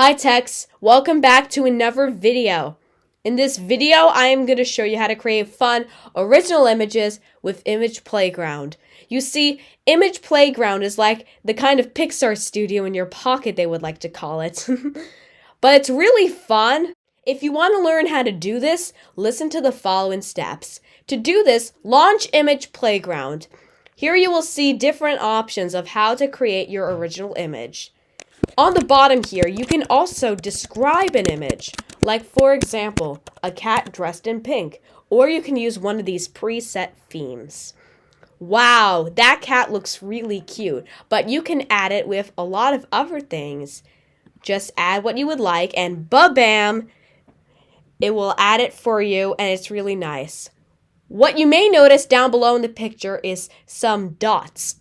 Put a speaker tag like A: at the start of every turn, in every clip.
A: Hi techs, welcome back to another video. In this video, I am going to show you how to create fun, original images with Image Playground. You see, Image Playground is like the kind of Pixar studio in your pocket, they would like to call it. But it's really fun. If you want to learn how to do this, listen to the following steps. To do this, launch Image Playground. Here you will see different options of how to create your original image. On the bottom here, you can also describe an image, like for example, a cat dressed in pink, or you can use one of these preset themes. Wow, that cat looks really cute, but you can add it with a lot of other things. Just add what you would like and ba-bam, it will add it for you and it's really nice. What you may notice down below in the picture is some dots.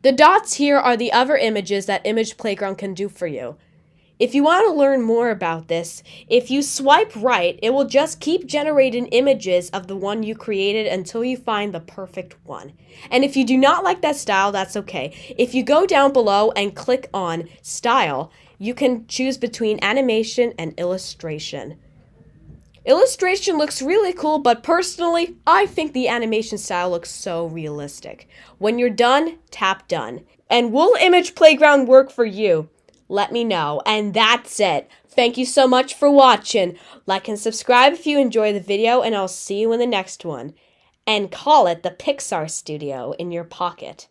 A: The dots here are the other images that Image Playground can do for you. If you want to learn more about this, if you swipe right, it will just keep generating images of the one you created until you find the perfect one. And if you do not like that style, that's okay. If you go down below and click on Style, you can choose between animation and illustration. Illustration looks really cool, but personally, I think the animation style looks so realistic. When you're done, tap Done. And will Image Playground work for you? Let me know. And that's it. Thank you so much for watching. Like and subscribe if you enjoy the video, and I'll see you in the next one. And call it the Pixar Studio in your pocket.